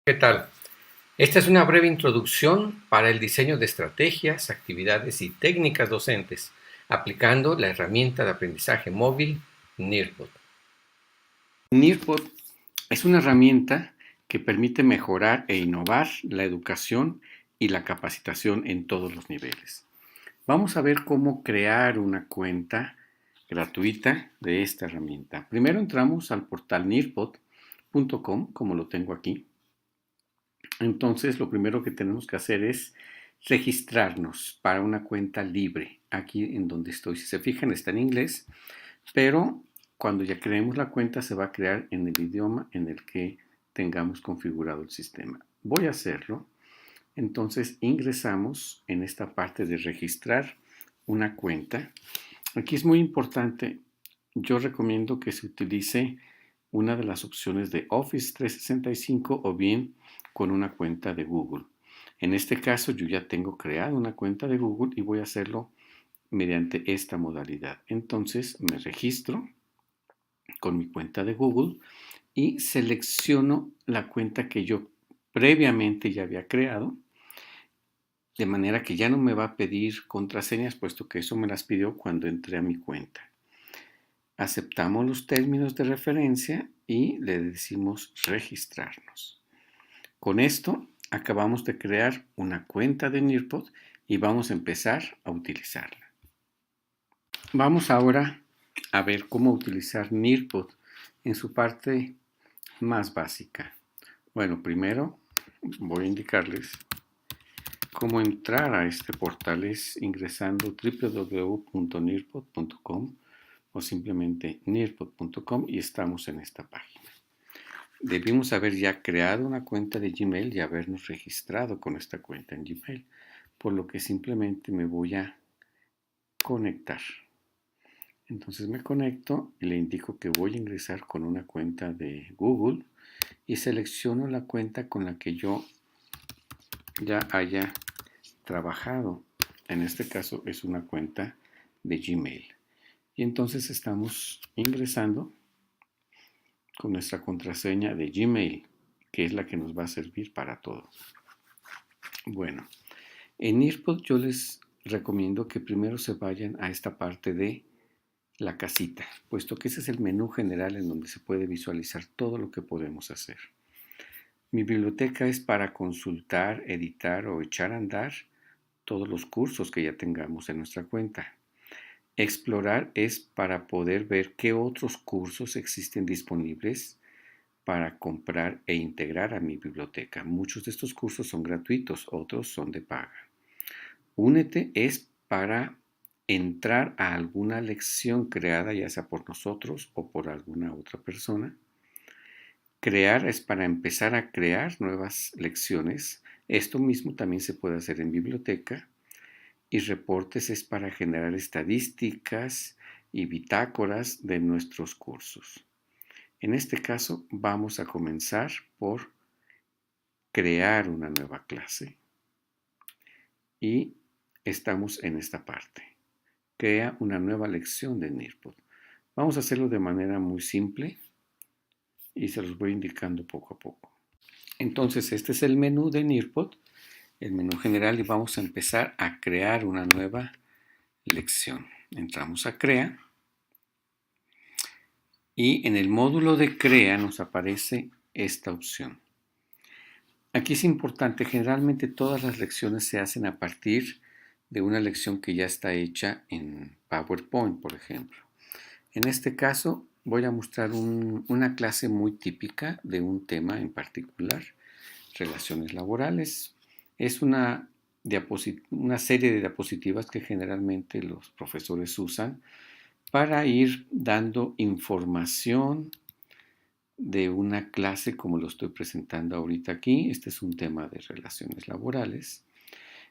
¿Qué tal? Esta es una breve introducción para el diseño de estrategias, actividades y técnicas docentes, aplicando la herramienta de aprendizaje móvil Nearpod. Nearpod es una herramienta que permite mejorar e innovar la educación y la capacitación en todos los niveles. Vamos a ver cómo crear una cuenta gratuita de esta herramienta. Primero entramos al portal nearpod.com, como lo tengo aquí. Entonces, lo primero que tenemos que hacer es registrarnos para una cuenta libre. Aquí en donde estoy, si se fijan, está en inglés, pero cuando ya creemos la cuenta se va a crear en el idioma en el que tengamos configurado el sistema. Voy a hacerlo. Entonces, ingresamos en esta parte de registrar una cuenta. Aquí es muy importante. Yo recomiendo que se utilice una de las opciones de Office 365 o bien con una cuenta de Google. En este caso yo ya tengo creada una cuenta de Google y voy a hacerlo mediante esta modalidad. Entonces me registro con mi cuenta de Google y selecciono la cuenta que yo previamente ya había creado, de manera que ya no me va a pedir contraseñas, puesto que eso me las pidió cuando entré a mi cuenta. Aceptamos los términos de referencia y le decimos registrarnos. Con esto acabamos de crear una cuenta de Nearpod y vamos a empezar a utilizarla. Vamos ahora a ver cómo utilizar Nearpod en su parte más básica. Bueno, primero voy a indicarles cómo entrar a este portal. Es ingresando www.nearpod.com o simplemente nearpod.com y estamos en esta página. Debimos haber ya creado una cuenta de Gmail y habernos registrado con esta cuenta en Gmail, por lo que simplemente me voy a conectar. Entonces me conecto y le indico que voy a ingresar con una cuenta de Google y selecciono la cuenta con la que yo ya haya trabajado. En este caso es una cuenta de Gmail. Y entonces estamos ingresando con nuestra contraseña de Gmail, que es la que nos va a servir para todo. Bueno, en Nearpod yo les recomiendo que primero se vayan a esta parte de la casita, puesto que ese es el menú general en donde se puede visualizar todo lo que podemos hacer. Mi biblioteca es para consultar, editar o echar a andar todos los cursos que ya tengamos en nuestra cuenta. Explorar es para poder ver qué otros cursos existen disponibles para comprar e integrar a mi biblioteca. Muchos de estos cursos son gratuitos, otros son de paga. Únete es para entrar a alguna lección creada ya sea por nosotros o por alguna otra persona. Crear es para empezar a crear nuevas lecciones. Esto mismo también se puede hacer en biblioteca. Y reportes es para generar estadísticas y bitácoras de nuestros cursos. En este caso vamos a comenzar por crear una nueva clase y estamos en esta parte. Crea una nueva lección de Nearpod. Vamos a hacerlo de manera muy simple y se los voy indicando poco a poco. Entonces este es el menú de Nearpod, el menú general, y vamos a empezar a crear una nueva lección. Entramos a Crea y en el módulo de Crea nos aparece esta opción. Aquí es importante, generalmente todas las lecciones se hacen a partir de una lección que ya está hecha en PowerPoint, por ejemplo. En este caso voy a mostrar una clase muy típica de un tema en particular, relaciones laborales. Es una serie de diapositivas que generalmente los profesores usan para ir dando información de una clase como lo estoy presentando ahorita aquí. Este es un tema de relaciones laborales.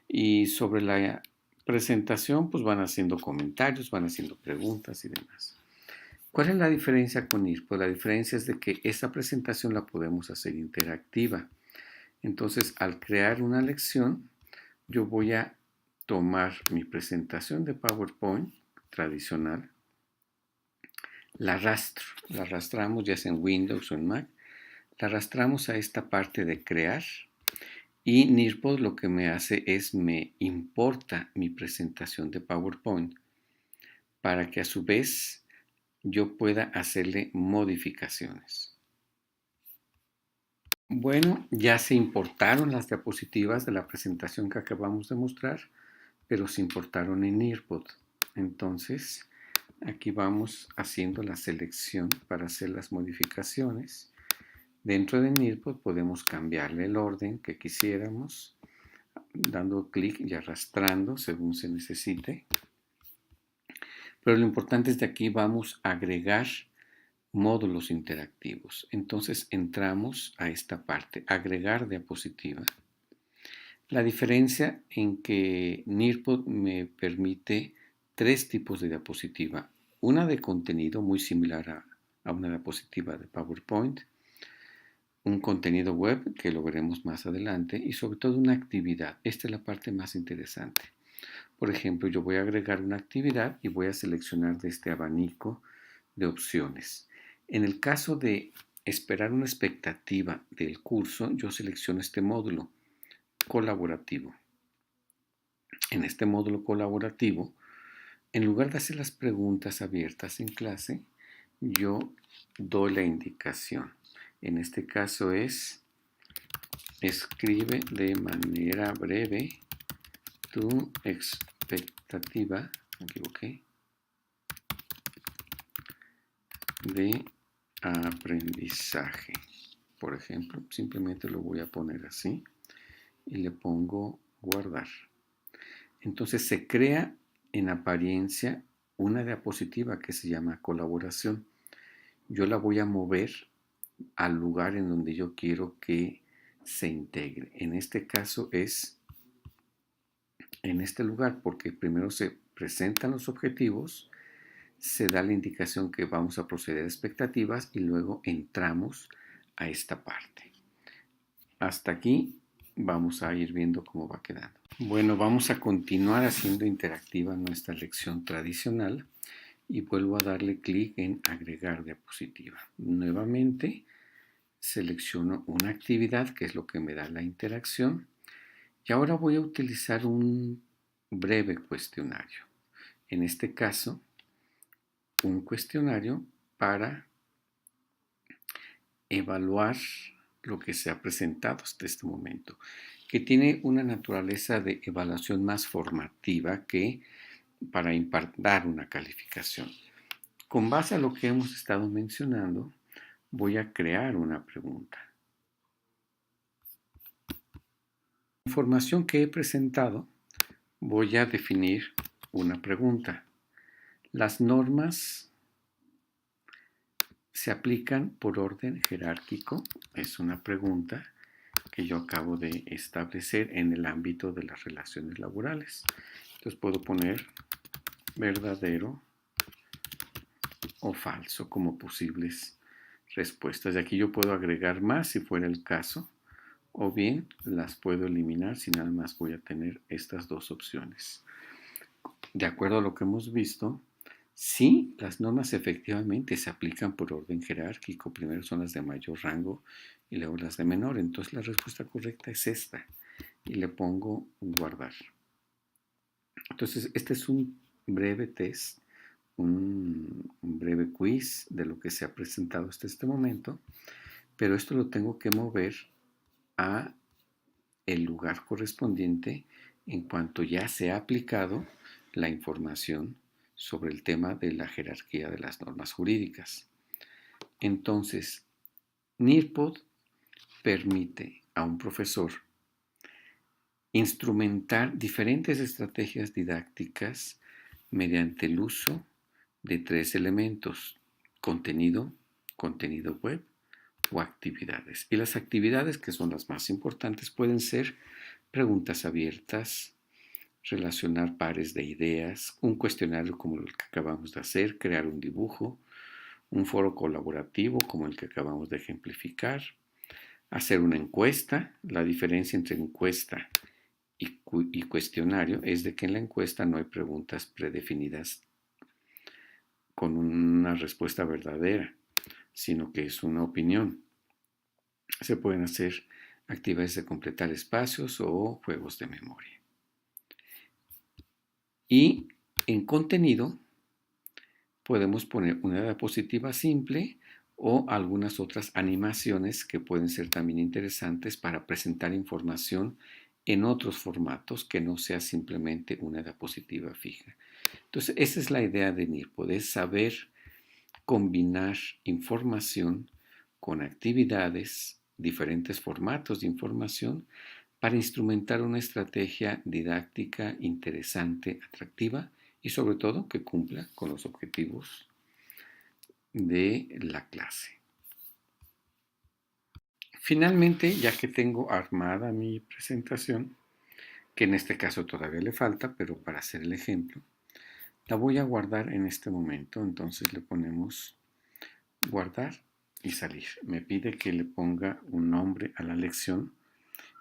Y sobre la presentación, pues van haciendo comentarios, van haciendo preguntas y demás. ¿Cuál es la diferencia con IR? Pues la diferencia es de que esta presentación la podemos hacer interactiva. Entonces, al crear una lección, yo voy a tomar mi presentación de PowerPoint tradicional, la arrastramos ya sea en Windows o en Mac, La arrastramos a esta parte de crear y Nearpod lo que me hace es me importa mi presentación de PowerPoint para que a su vez yo pueda hacerle modificaciones. Bueno, ya se importaron las diapositivas de la presentación que acabamos de mostrar, pero se importaron en Nearpod. Entonces, aquí vamos haciendo la selección para hacer las modificaciones. Dentro de Nearpod podemos cambiarle el orden que quisiéramos, dando clic y arrastrando según se necesite. Pero lo importante es de aquí vamos a agregar módulos interactivos. Entonces entramos a esta parte, agregar diapositiva. La diferencia en que Nearpod me permite 3 tipos de diapositiva. Una de contenido muy similar a una diapositiva de PowerPoint, un contenido web que lo veremos más adelante y sobre todo una actividad. Esta es la parte más interesante. Por ejemplo, yo voy a agregar una actividad y voy a seleccionar de este abanico de opciones. En el caso de esperar una expectativa del curso, yo selecciono este módulo colaborativo. En este módulo colaborativo, en lugar de hacer las preguntas abiertas en clase, yo doy la indicación. En este caso es, escribe de manera breve tu expectativa, me equivoqué, de aprendizaje. Por ejemplo, simplemente lo voy a poner así y le pongo guardar. Entonces se crea en apariencia una diapositiva que se llama colaboración. Yo la voy a mover al lugar en donde yo quiero que se integre. En este caso es en este lugar porque primero se presentan los objetivos, se da la indicación que vamos a proceder a expectativas y luego entramos a esta parte. Hasta aquí vamos a ir viendo cómo va quedando. Bueno, vamos a continuar haciendo interactiva nuestra lección tradicional y vuelvo a darle clic en agregar diapositiva. Nuevamente selecciono una actividad que es lo que me da la interacción y ahora voy a utilizar un breve cuestionario. En este caso, un cuestionario para evaluar lo que se ha presentado hasta este momento, que tiene una naturaleza de evaluación más formativa que para impartir una calificación. Con base a lo que hemos estado mencionando, voy a crear una pregunta. La información que he presentado, voy a definir una pregunta. Las normas se aplican por orden jerárquico. Es una pregunta que yo acabo de establecer en el ámbito de las relaciones laborales. Entonces puedo poner verdadero o falso como posibles respuestas. De aquí yo puedo agregar más si fuera el caso, o bien las puedo eliminar si nada más voy a tener estas dos opciones. De acuerdo a lo que hemos visto, sí, las normas efectivamente se aplican por orden jerárquico. Primero son las de mayor rango y luego las de menor. Entonces la respuesta correcta es esta. Y le pongo guardar. Entonces este es un breve test, un breve quiz de lo que se ha presentado hasta este momento. Pero esto lo tengo que mover a el lugar correspondiente en cuanto ya se ha aplicado la información sobre el tema de la jerarquía de las normas jurídicas. Entonces, Nearpod permite a un profesor instrumentar diferentes estrategias didácticas mediante el uso de 3 elementos: contenido, contenido web o actividades. Y las actividades, que son las más importantes, pueden ser preguntas abiertas, relacionar pares de ideas, un cuestionario como el que acabamos de hacer, crear un dibujo, un foro colaborativo como el que acabamos de ejemplificar, hacer una encuesta. La diferencia entre encuesta y cuestionario es de que en la encuesta no hay preguntas predefinidas con una respuesta verdadera, sino que es una opinión. Se pueden hacer actividades de completar espacios o juegos de memoria. Y en contenido podemos poner una diapositiva simple o algunas otras animaciones que pueden ser también interesantes para presentar información en otros formatos que no sea simplemente una diapositiva fija. Entonces, esa es la idea de NIR, poder saber combinar información con actividades, diferentes formatos de información para instrumentar una estrategia didáctica interesante, atractiva y sobre todo que cumpla con los objetivos de la clase. Finalmente, ya que tengo armada mi presentación, que en este caso todavía le falta, pero para hacer el ejemplo, la voy a guardar en este momento. Entonces le ponemos guardar y salir. Me pide que le ponga un nombre a la lección.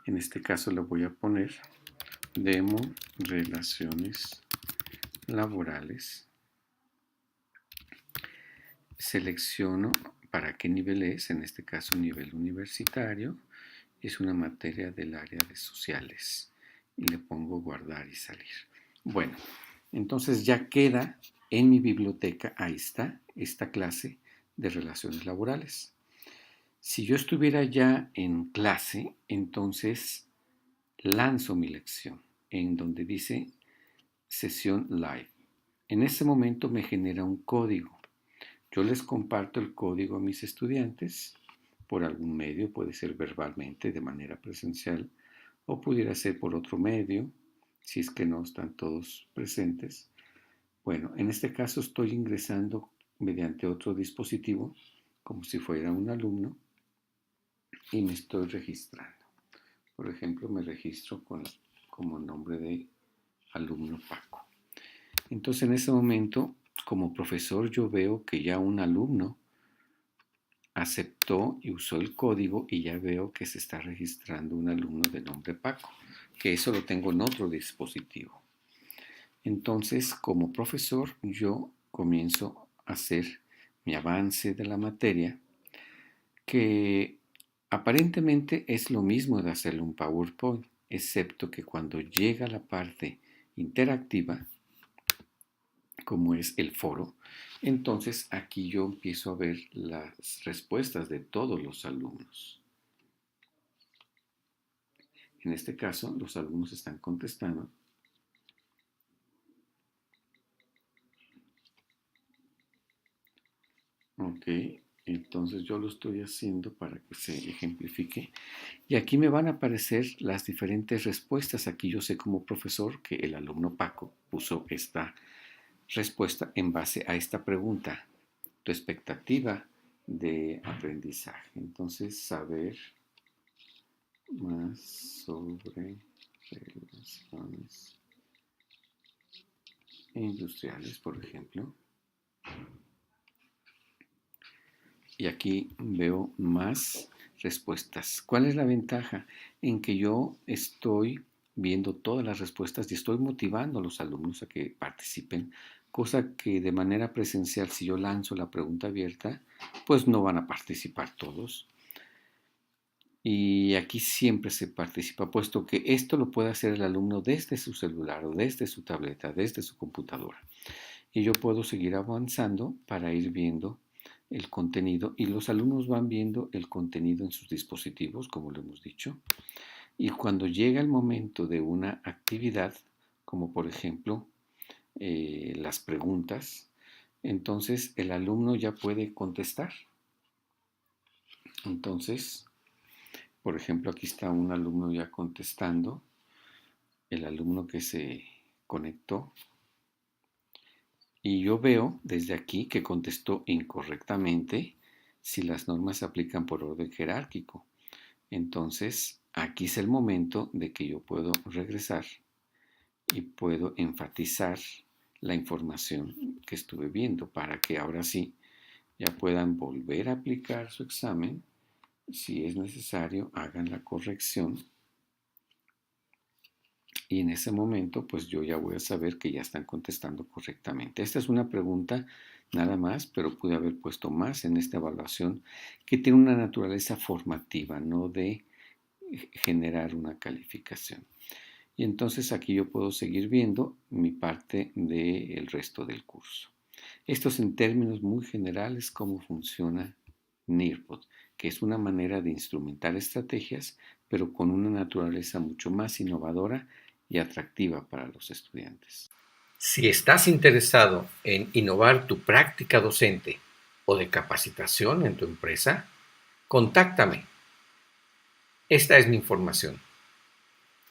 En este caso le voy a poner demo relaciones laborales. Selecciono para qué nivel es, en este caso nivel universitario. Es una materia del área de sociales. Y le pongo guardar y salir. Bueno, entonces ya queda en mi biblioteca, ahí está, esta clase de relaciones laborales. Si yo estuviera ya en clase, entonces lanzo mi lección en donde dice sesión live. En ese momento me genera un código. Yo les comparto el código a mis estudiantes por algún medio, puede ser verbalmente, de manera presencial, o pudiera ser por otro medio, si es que no están todos presentes. Bueno, en este caso estoy ingresando mediante otro dispositivo, como si fuera un alumno, y me estoy registrando. Por ejemplo, me registro como nombre de alumno Paco. Entonces, en ese momento, como profesor, yo veo que ya un alumno aceptó y usó el código y ya veo que se está registrando un alumno de nombre Paco, que eso lo tengo en otro dispositivo. Entonces, como profesor, yo comienzo a hacer mi avance de la materia, que aparentemente es lo mismo de hacerle un PowerPoint, excepto que cuando llega la parte interactiva, como es el foro, entonces aquí yo empiezo a ver las respuestas de todos los alumnos. En este caso, los alumnos están contestando. Ok, entonces yo lo estoy haciendo para que se ejemplifique. Y aquí me van a aparecer las diferentes respuestas. Aquí yo sé como profesor que el alumno Paco puso esta respuesta en base a esta pregunta. Tu expectativa de aprendizaje. Entonces, saber más sobre relaciones industriales, por ejemplo. Y aquí veo más respuestas. ¿Cuál es la ventaja? En que yo estoy viendo todas las respuestas y estoy motivando a los alumnos a que participen, cosa que de manera presencial, si yo lanzo la pregunta abierta, pues no van a participar todos. Y aquí siempre se participa, puesto que esto lo puede hacer el alumno desde su celular o desde su tableta, desde su computadora. Y yo puedo seguir avanzando para ir viendo el contenido y los alumnos van viendo el contenido en sus dispositivos, como lo hemos dicho. Y cuando llega el momento de una actividad, como por ejemplo las preguntas, entonces el alumno ya puede contestar. Entonces, por ejemplo, aquí está un alumno ya contestando, el alumno que se conectó, y yo veo desde aquí que contestó incorrectamente si las normas se aplican por orden jerárquico. Entonces, aquí es el momento de que yo puedo regresar y puedo enfatizar la información que estuve viendo para que ahora sí ya puedan volver a aplicar su examen. Si es necesario, hagan la corrección y en ese momento pues yo ya voy a saber que ya están contestando correctamente. Esta es una pregunta nada más, pero pude haber puesto más en esta evaluación que tiene una naturaleza formativa, no de generar una calificación. Y entonces aquí yo puedo seguir viendo mi parte del resto del curso. Esto es en términos muy generales cómo funciona Nearpod, que es una manera de instrumentar estrategias, pero con una naturaleza mucho más innovadora y atractiva para los estudiantes. Si estás interesado en innovar tu práctica docente o de capacitación en tu empresa, contáctame. Esta es mi información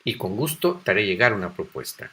y con gusto te haré llegar una propuesta.